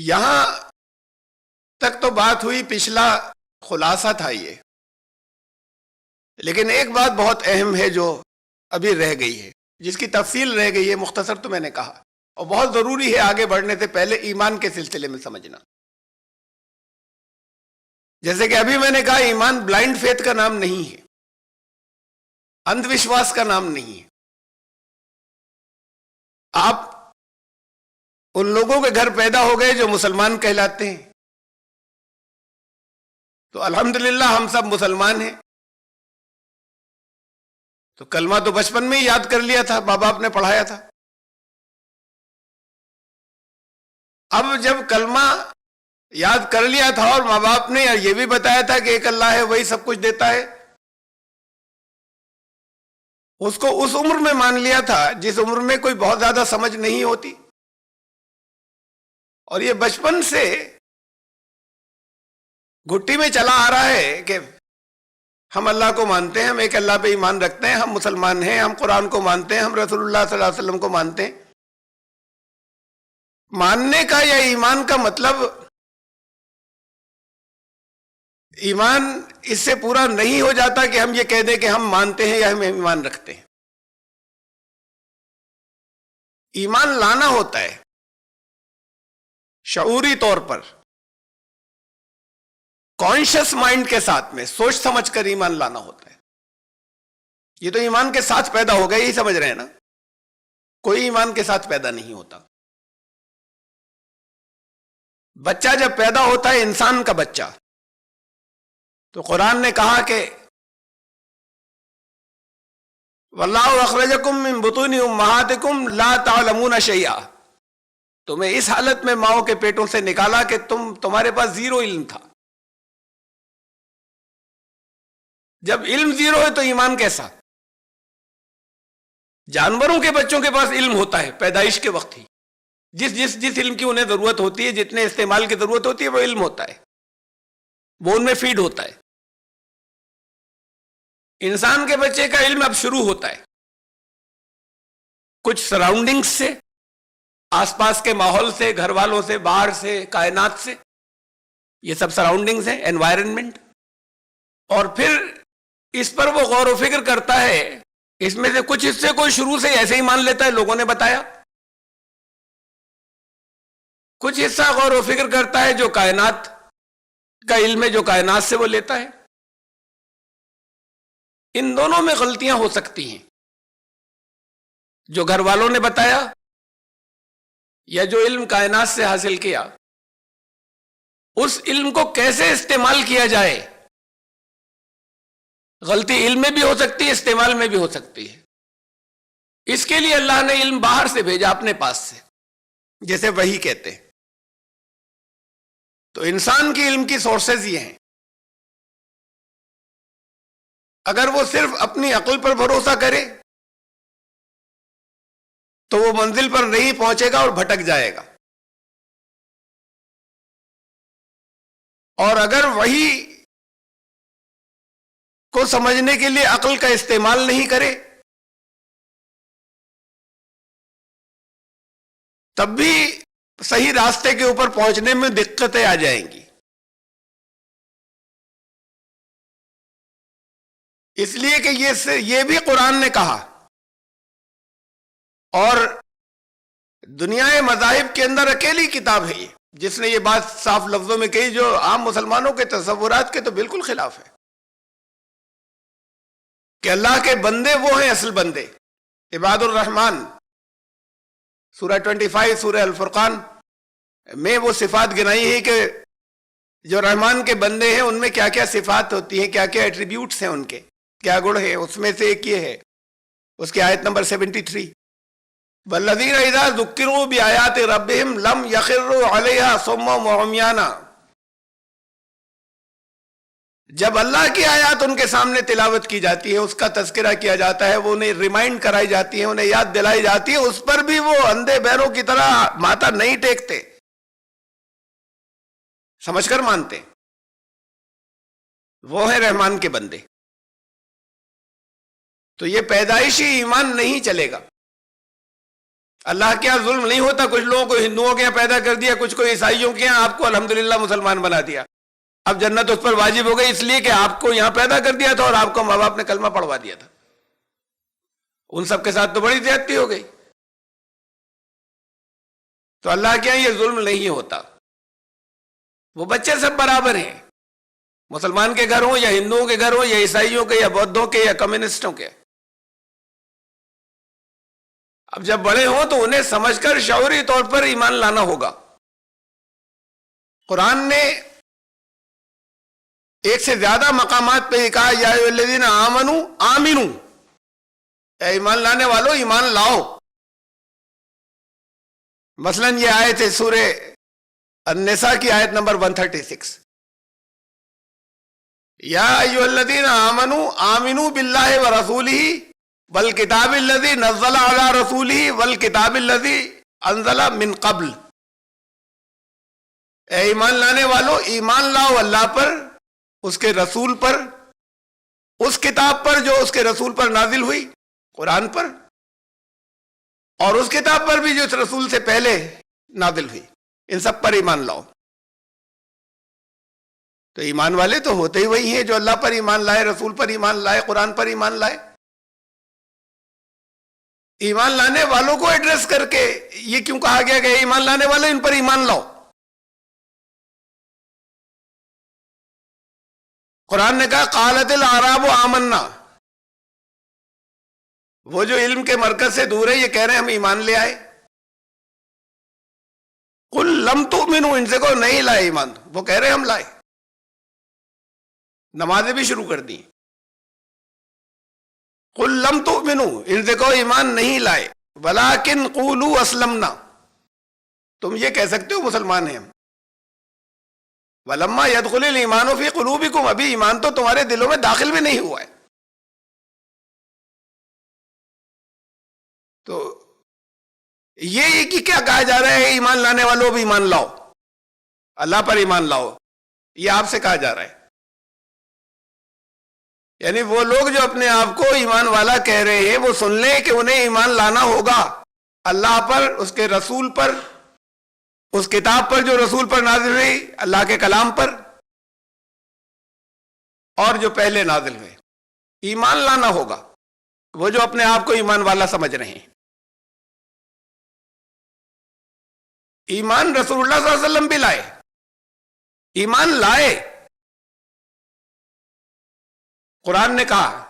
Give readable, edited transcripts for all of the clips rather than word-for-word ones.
یہاں تک تو بات ہوئی، پچھلا خلاصہ تھا یہ، لیکن ایک بات بہت اہم ہے جو ابھی رہ گئی ہے، جس کی تفصیل رہ گئی ہے، مختصر تو میں نے کہا، اور بہت ضروری ہے آگے بڑھنے سے پہلے ایمان کے سلسلے میں سمجھنا۔ جیسے کہ ابھی میں نے کہا، ایمان بلائنڈ فیتھ کا نام نہیں ہے، اندھ وشواس کا نام نہیں ہے۔ آپ ان لوگوں کے گھر پیدا ہو گئے جو مسلمان کہلاتے ہیں، تو الحمدللہ ہم سب مسلمان ہیں، تو کلمہ تو بچپن میں ہی یاد کر لیا تھا، ماں باپ نے پڑھایا تھا۔ اب جب کلمہ یاد کر لیا تھا اور ماں باپ نے یہ بھی بتایا تھا کہ ایک اللہ ہے، وہی سب کچھ دیتا ہے، اس کو اس عمر میں مان لیا تھا جس عمر میں کوئی بہت زیادہ سمجھ نہیں ہوتی، اور یہ بچپن سے گھٹی میں چلا آ رہا ہے کہ ہم اللہ کو مانتے ہیں، ہم ایک اللہ پہ ایمان رکھتے ہیں، ہم مسلمان ہیں، ہم قرآن کو مانتے ہیں، ہم رسول اللہ صلی اللہ علیہ وسلم کو مانتے ہیں۔ ماننے کا یا ایمان کا مطلب، ایمان اس سے پورا نہیں ہو جاتا کہ ہم یہ کہہ دیں کہ ہم مانتے ہیں یا ہم ایمان رکھتے ہیں۔ ایمان لانا ہوتا ہے شعوری طور پر، کانشس مائنڈ کے ساتھ میں، سوچ سمجھ کر ایمان لانا ہوتا ہے۔ یہ تو ایمان کے ساتھ پیدا ہو گئے، یہی سمجھ رہے ہیں نا، کوئی ایمان کے ساتھ پیدا نہیں ہوتا۔ بچہ جب پیدا ہوتا ہے، انسان کا بچہ، تو قرآن نے کہا کہ واللہ اخرجکم من بطون امہاتکم لا تعلمون شیئا، تمہیں اس حالت میں ماؤں کے پیٹوں سے نکالا کہ تمہارے پاس زیرو علم تھا۔ جب علم زیرو ہے تو ایمان کیسا؟ جانوروں کے بچوں کے پاس علم ہوتا ہے پیدائش کے وقت ہی، جس علم کی انہیں ضرورت ہوتی ہے، جتنے استعمال کی ضرورت ہوتی ہے، وہ علم ہوتا ہے، وہ ان میں فیڈ ہوتا ہے۔ انسان کے بچے کا علم اب شروع ہوتا ہے کچھ سراؤنڈنگز سے، آس پاس کے ماحول سے، گھر والوں سے، باہر سے، کائنات سے، یہ سب سراؤنڈنگز ہیں، انوائرنمنٹ، اور پھر اس پر وہ غور و فکر کرتا ہے۔ اس میں سے کچھ حصے کو شروع سے ایسے ہی مان لیتا ہے، لوگوں نے بتایا، کچھ حصہ غور و فکر کرتا ہے جو کائنات کا علم ہے، جو کائنات سے وہ لیتا ہے۔ ان دونوں میں غلطیاں ہو سکتی ہیں، جو گھر والوں نے بتایا یا جو علم کائنات سے حاصل کیا، اس علم کو کیسے استعمال کیا جائے، غلطی علم میں بھی ہو سکتی ہے، استعمال میں بھی ہو سکتی ہے۔ اس کے لیے اللہ نے علم باہر سے بھیجا، اپنے پاس سے، جیسے وحی کہتے ہیں۔ تو انسان کی علم کی سورسز یہ ہیں، اگر وہ صرف اپنی عقل پر بھروسہ کرے تو وہ منزل پر نہیں پہنچے گا اور بھٹک جائے گا، اور اگر وحی کو سمجھنے کے لیے عقل کا استعمال نہیں کرے تب بھی صحیح راستے کے اوپر پہنچنے میں دقتیں آ جائیں گی۔ اس لیے کہ یہ بھی قرآن نے کہا، اور دنیا مذاہب کے اندر اکیلی کتاب ہے یہ جس نے یہ بات صاف لفظوں میں کہی، جو عام مسلمانوں کے تصورات کے تو بالکل خلاف ہے، کہ اللہ کے بندے وہ ہیں اصل بندے، عباد الرحمن، سورہ 25 سورہ الفرقان میں وہ صفات گنائی ہے کہ جو رحمان کے بندے ہیں ان میں کیا کیا صفات ہوتی ہیں، کیا کیا ایٹریبیوٹس ہیں، ان کے کیا گڑ ہیں۔ اس میں سے ایک یہ ہے، اس کی آیت نمبر 73، والذین اذا ذکروا بآیات ربہم لم یخروا علیہا صما وعمیانا، جب اللہ کی آیات ان کے سامنے تلاوت کی جاتی ہے، اس کا تذکرہ کیا جاتا ہے، وہ انہیں ریمائنڈ کرائی جاتی ہے، انہیں یاد دلائی جاتی ہے، اس پر بھی وہ اندھے بہروں کی طرح ماتھا نہیں ٹیکتے، سمجھ کر مانتے، وہ ہیں رحمان کے بندے۔ تو یہ پیدائشی ایمان نہیں چلے گا، اللہ کے یہاں ظلم نہیں ہوتا. کچھ لوگوں کو ہندوؤں کے یہاں پیدا کر دیا, کچھ کو عیسائیوں کے یہاں, آپ کو الحمدللہ مسلمان بنا دیا. اب جنت اس پر واجب ہو گئی اس لیے کہ آپ کو یہاں پیدا کر دیا تھا اور آپ کو ماں باپ نے کلمہ پڑھوا دیا تھا. ان سب کے ساتھ تو بڑی زیادتی ہو گئی. تو اللہ کے یہاں یہ ظلم نہیں ہوتا, وہ بچے سب برابر ہیں, مسلمان کے گھر ہوں یا ہندوؤں کے گھر ہوں یا عیسائیوں کے یا بودھوں کے یا کمیونسٹوں کے. اب جب بڑے ہوں تو انہیں سمجھ کر شعوری طور پر ایمان لانا ہوگا. قرآن نے ایک سے زیادہ مقامات پہ یہ کہا یا ایھا الذین آمنوا آمنوا, اے ایمان لانے والو ایمان لاؤ. مثلا یہ آیت ہے سورہ النساء کی آیت نمبر 136, یا ایھا الذین آمنوا آمنوا باللہ ورسولہ والکتاب الذی نزل علی رسولہ والکتاب الذی انزل من قبل. اے ایمان لانے والو ایمان لاؤ اللہ پر, اس کے رسول پر, اس کتاب پر جو اس کے رسول پر نازل ہوئی قرآن پر, اور اس کتاب پر بھی جو اس رسول سے پہلے نازل ہوئی, ان سب پر ایمان لاؤ. تو ایمان والے تو ہوتے ہی وہی ہیں جو اللہ پر ایمان لائے, رسول پر ایمان لائے, قرآن پر ایمان لائے. ایمان لانے والوں کو ایڈریس کر کے یہ کیوں کہا گیا کہ ایمان لانے والے ان پر ایمان لاؤ؟ قرآن نے کہا قالت الاعراب آمنا, وہ جو علم کے مرکز سے دور ہے یہ کہہ رہے ہیں ہم ایمان لے آئے. قل لم تؤمنوا, ان سے کو نہیں لائے ایمان, وہ کہہ رہے ہیں ہم لائے, نمازیں بھی شروع کر دی. قل لم تؤمنوا, ان سے کو ایمان نہیں لائے, ولکن قولوا اسلمنا, تم یہ کہہ سکتے ہو مسلمان ہیں ہم. ولما يدخل الايمان في قلوبكم, ابھی ایمان تو تمہارے دلوں میں داخل بھی نہیں ہوا ہے. تو یہ کہ کیا کہا جا رہا ہے ایمان لانے والوں بھی ایمان لاؤ, اللہ پر ایمان لاؤ, یہ آپ سے کہا جا رہا ہے. یعنی وہ لوگ جو اپنے آپ کو ایمان والا کہہ رہے ہیں وہ سن لیں کہ انہیں ایمان لانا ہوگا اللہ پر, اس کے رسول پر, اس کتاب پر جو رسول پر نازل ہوئی, اللہ کے کلام پر, اور جو پہلے نازل ہوئے. ایمان لانا ہوگا وہ جو اپنے آپ کو ایمان والا سمجھ رہے ہیں. ایمان رسول اللہ صلی اللہ علیہ وسلم بھی لائے, ایمان لائے, قرآن نے کہا,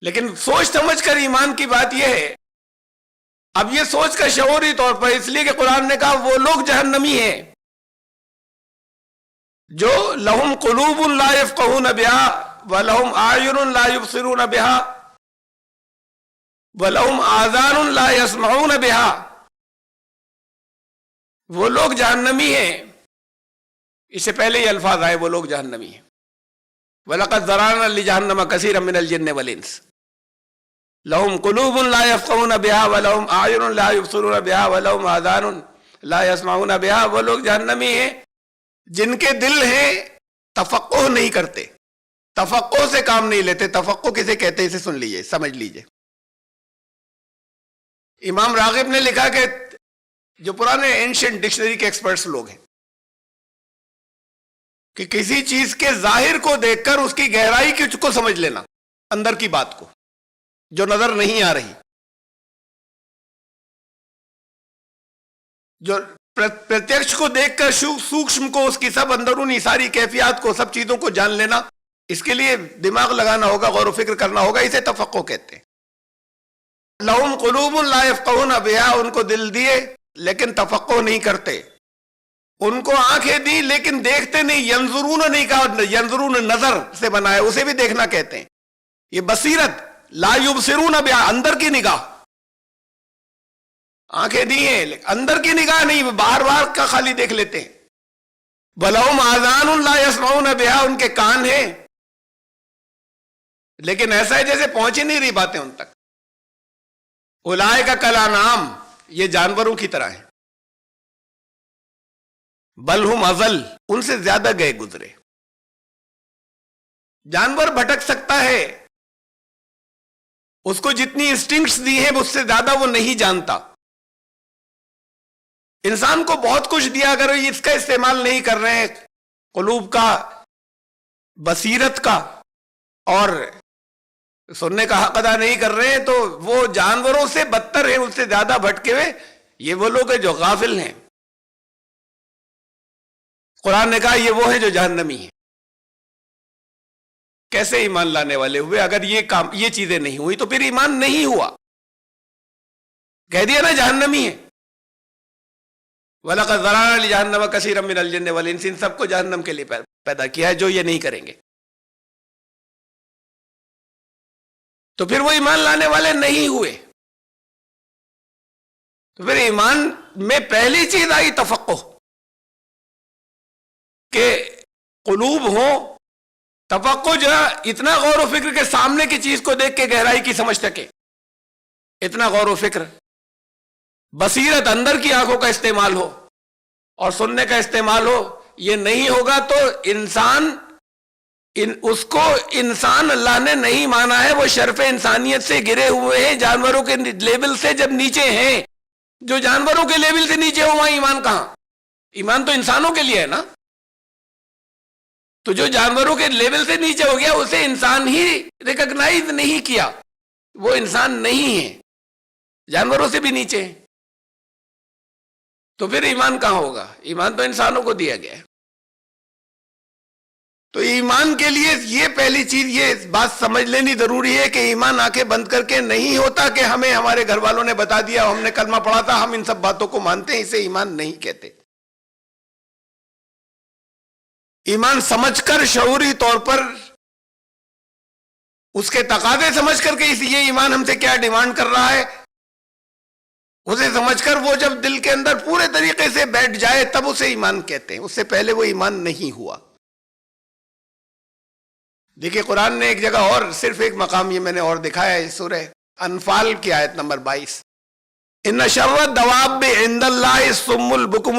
لیکن سوچ سمجھ کر ایمان کی بات یہ ہے. اب یہ سوچ کر شعوری طور پر, اس لیے کہ قرآن نے کہا وہ لوگ جہنمی ہیں جو لہم قلوب لا یفقہون بہا ولہم اعین لا یبصرون بہا ولہم آذان لا یسمعون بہا. وہ لوگ جہنمی ہیں, اس سے پہلے یہ الفاظ آئے وہ لوگ جہنمی ہیں. وَلَقَدْ ذَرَأْنَا لِجَهَنَّمَ كَثِيرًا مِنَ الْجِنِّ وَالْإِنسِ لَهُمْ قُلُوبٌ لَا يَفْقَهُونَ بِهَا وَلَهُمْ أَعْيُنٌ لَا يُبْصِرُونَ بِهَا وَلَهُمْ آذَانٌ لَا يَسْمَعُونَ بِهَا. وہ لوگ جہنمی ہیں جن کے دل ہیں تفقہ نہیں کرتے, تفقہ سے کام نہیں لیتے. تفقہ کسے کہتے ہیں اسے سن لیجئے, سمجھ لیجئے. امام راغب نے لکھا کہ جو پرانے اینشنٹ ڈکشنری کے ایکسپرٹس لوگ ہیں کہ کسی چیز کے ظاہر کو دیکھ کر اس کی گہرائی کو سمجھ لینا, اندر کی بات کو جو نظر نہیں آ رہی, جو پرتیکش کو دیکھ کر سوکشم کو, اس کی سب اندرونی ساری کیفیات کو, سب چیزوں کو جان لینا, اس کے لیے دماغ لگانا ہوگا, غور و فکر کرنا ہوگا. اسے تفقہ کہتے ہیں. لہم قلوب لا یفقہون بہا, ان کو دل دیے لیکن تفقہ نہیں کرتے. ان کو آنکھیں دی لیکن دیکھتے نہیں. ینظرون نہیں کہا, ینظرون نظر سے بنا ہے, اسے بھی دیکھنا کہتے ہیں. یہ بصیرت, لا یبصرون بہا, اندر کی نگاہ. آنکھیں دی ہیں لیکن اندر کی نگاہ نہیں, باہر باہر کا خالی دیکھ لیتے ہیں. وَلَهُمْ آذَانٌ لَا يَسْمَعُونَ بِهَا, ان کے کان ہیں لیکن ایسا ہے جیسے پہنچ ہی نہیں رہی باتیں ان تک. اولئک کالانعام, یہ جانوروں کی طرح ہیں. بل ہم اضل, ان سے زیادہ گئے گزرے. جانور بھٹک سکتا ہے اس کو جتنی انسٹنکٹس دی ہیں اس سے زیادہ وہ نہیں جانتا. انسان کو بہت کچھ دیا، اگر اس کا استعمال نہیں کر رہے ہیں، قلوب کا، بصیرت کا اور سننے کا حق ادا نہیں کر رہے ہیں، تو وہ جانوروں سے بدتر ہیں، اس سے زیادہ بھٹکے ہوئے. یہ وہ لوگ ہیں جو غافل ہیں. قرآن نے کہا یہ وہ ہیں جو جہنمی ہیں. کیسے ایمان لانے والے ہوئے؟ اگر یہ چیزیں نہیں ہوئی تو پھر ایمان نہیں ہوا. کہہ دیا نا جہنمی ہے. وَلَقَدْ ذَرَأْنَا لِجَهَنَّمَ كَثِيرًا مِنَ الْجِنِّ وَالْإِنسِ، ان سب کو جہنم کے لیے پیدا کیا ہے جو یہ نہیں کریں گے. تو پھر وہ ایمان لانے والے نہیں ہوئے. تو پھر ایمان میں پہلی چیز آئی تفقہ، کہ قلوب ہو. تفقہ جو ہے اتنا غور و فکر کے سامنے کی چیز کو دیکھ کے گہرائی کی سمجھ سکے، اتنا غور و فکر. بصیرت، اندر کی آنکھوں کا استعمال ہو اور سننے کا استعمال ہو. یہ نہیں ہوگا تو اس کو انسان اللہ نے نہیں مانا ہے. وہ شرف انسانیت سے گرے ہوئے ہیں، جانوروں کے لیول سے جب نیچے ہیں. جو جانوروں کے لیول سے نیچے ہو وہاں ایمان کہاں؟ ایمان تو انسانوں کے لیے ہے نا. تو جو جانوروں کے لیول سے نیچے ہو گیا اسے انسان ہی ریکگنائز نہیں کیا، وہ انسان نہیں ہے، جانوروں سے بھی نیچے ہے. تو پھر ایمان کہاں ہوگا؟ ایمان تو انسانوں کو دیا گیا ہے. تو ایمان کے لیے یہ پہلی چیز، یہ بات سمجھ لینی ضروری ہے کہ ایمان آنکھیں بند کر کے نہیں ہوتا کہ ہمیں ہمارے گھر والوں نے بتا دیا، ہم نے کلمہ پڑھا تھا، ہم ان سب باتوں کو مانتے ہیں، اسے ایمان نہیں کہتے. ایمان سمجھ کر، شعوری طور پر اس کے تقاضے سمجھ کر کے یہ ایمان ہم سے کیا ڈیمانڈ کر رہا ہے، اسے سمجھ کر وہ جب دل کے اندر پورے طریقے سے بیٹھ جائے تب اسے ایمان کہتے ہیں. اس سے پہلے وہ ایمان نہیں ہوا. دیکھیے قرآن نے ایک جگہ اور صرف ایک مقام یہ میں نے اور دکھایا ہے، سورہ انفال کی آیت نمبر 22، ان شر الدواب عند اللہ الصم البکم